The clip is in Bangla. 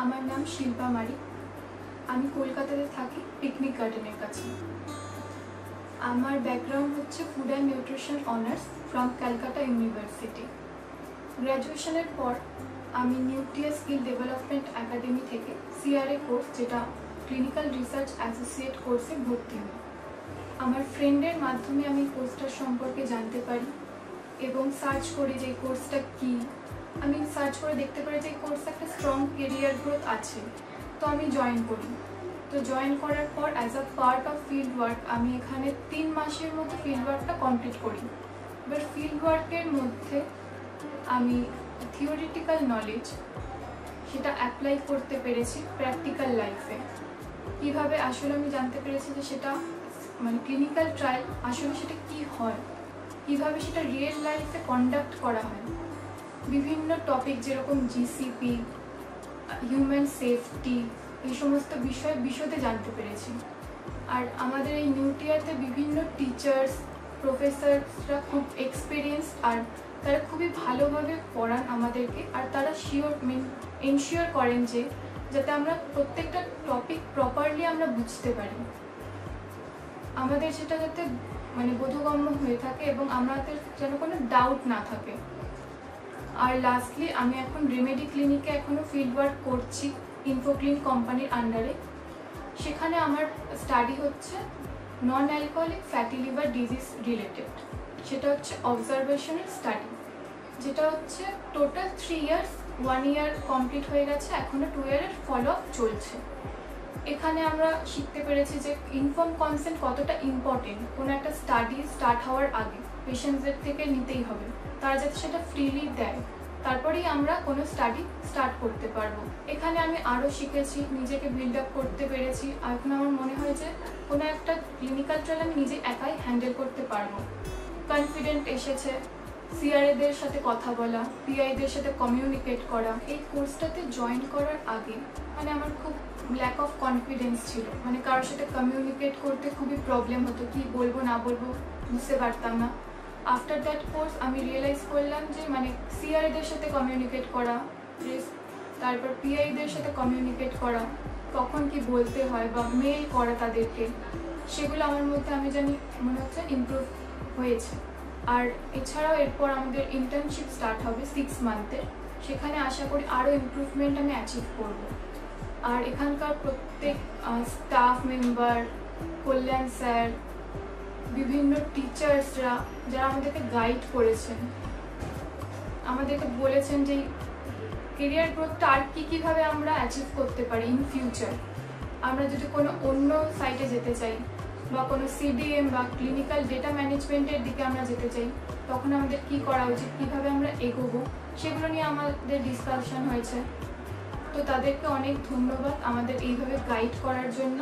আমার নাম শিল্পা মারি। আমি কলকাতাতে থাকি, পিকনিক গার্ডেনের কাছে। আমার ব্যাকগ্রাউন্ড হচ্ছে food and nutrition honours from Calcutta University. গ্র্যাজুয়েশনের পর আমি নিউক্লিয়ার স্কিল ডেভেলপমেন্ট একাডেমি থেকে সিআরএ কোর্স, যেটা ক্লিনিক্যাল রিসার্চ অ্যাসোসিয়েট কোর্সে ভর্তি হই। আমার ফ্রেন্ডের মাধ্যমে আমি কোর্সটার সম্পর্কে জানতে পারি এবং সার্চ করি যে এই কোর্সটা কী। আমি সার্চ করে দেখতে পারি যে এই কোর্সে একটা স্ট্রং কেরিয়ার গ্রোথ আছে, তো আমি জয়েন করি। তো জয়েন করার পর as a part of field work আমি এখানে 3 মাসের মতো ফিল্ড ওয়ার্কটা কমপ্লিট করি। এবার ফিল্ড ওয়ার্কের মধ্যে আমি থিওরিটিক্যাল নলেজ সেটা অ্যাপ্লাই করতে পেরেছি প্র্যাকটিক্যাল লাইফে। কীভাবে আসলে আমি জানতে পেরেছি যে সেটা মানে ক্লিনিক্যাল ট্রায়াল আসলে সেটা কী হয়, কীভাবে সেটা রিয়েল লাইফে কন্ডাক্ট করা হয়। বিভিন্ন টপিক যেরকম জিসিপি, হিউম্যান সেফটি, এই সমস্ত বিষয়ে বিশদে জানতে পেরেছি। আর আমাদের এই নিউটিয়াতে বিভিন্ন টিচার্স, প্রফেসরসরা খুব এক্সপিরিয়েন্স, আর তারা খুবই ভালোভাবে পড়ান আমাদেরকে। আর তারা এনশিওর করেন যে যাতে আমরা প্রত্যেকটা টপিক প্রপারলি আমরা বুঝতে পারি, আমাদের সেটা যাতে মানে বোধগম্য হয়ে থাকে এবং আমাদের যেন কোনো ডাউট না থাকে। আর লাস্টলি আমি এখন রেমেডি ক্লিনিকে এখনও ফিল্ড ওয়ার্ক করছি, ইনফোক্লিন কোম্পানির আন্ডারে। সেখানে আমার স্টাডি হচ্ছে non alcoholic fatty liver disease related. সেটা হচ্ছে অবজারভেশনাল স্টাডি, যেটা হচ্ছে টোটাল 3 ইয়ার্স। 1 ইয়ার কমপ্লিট হয়ে গেছে, এখনও 2 ইয়ারের ফলো আপ চলছে। এখানে আমরা শিখতে পেরেছি যে ইনফর্ম কনসেন্ট কতটা ইম্পর্টেন্ট। কোনো একটা স্টাডি স্টার্ট হওয়ার আগে পেশেন্টসদের থেকে নিতেই হবে, তারা যাতে সেটা ফ্রিলি দেয়, তারপরেই আমরা কোনো স্টাডি স্টার্ট করতে পারবো। এখানে আমি আরও শিখেছি, নিজেকে বিল্ড আপ করতে পেরেছি। আর এখন আমার মনে হয় যে কোনো একটা ক্লিনিক্যাল ট্রায়াল আমি নিজে একাই হ্যান্ডেল করতে পারবো। কনফিডেন্ট এসেছে, সিআরএদের সাথে কথা বলা, পিআইদের সাথে কমিউনিকেট করা। এই কোর্সটাতে জয়েন করার আগে মানে আমার খুব ল্যাক অফ কনফিডেন্স ছিল, মানে কারোর সাথে কমিউনিকেট করতে খুবই প্রবলেম হতো, কি বলবো না বলবো বুঝতে পারতাম না। আফটার দ্যাট কোর্স আমি রিয়েলাইজ করলাম যে মানে সিআরএদের সাথে কমিউনিকেট করা, তারপর পিআইদের সাথে কমিউনিকেট করা, কখন কি বলতে হয় বা মেল করা তাদেরকে, সেগুলো আমার মধ্যে আমি জানি মনে হচ্ছে ইমপ্রুভ হয়েছে। আর এছাড়াও এরপর আমাদের ইন্টার্নশিপ স্টার্ট হবে 6 মান্থের, সেখানে আশা করি আরও ইমপ্রুভমেন্ট আমি অ্যাচিভ করব। আর এখানকার প্রত্যেক স্টাফ মেম্বার, কল্যাণ স্যার, বিভিন্ন টিচার্সরা যারা আমাদেরকে গাইড করেছেন, আমাদেরকে বলেছেন যে কেরিয়ার গ্রোথটা আর কীভাবে আমরা অ্যাচিভ করতে পারি ইন ফিউচার। আমরা যদি কোনো অন্য সাইটে যেতে চাই বা কোনো সিডিএম বা ক্লিনিক্যাল ডেটা ম্যানেজমেন্টের দিকে আমরা যেতে চাই, তখন আমাদের কী করা উচিত, কীভাবে আমরা এগোবো, সেগুলো নিয়ে আমাদের ডিসকাশন হয়েছে। তো তাদেরকে অনেক ধন্যবাদ আমাদের এইভাবে গাইড করার জন্য।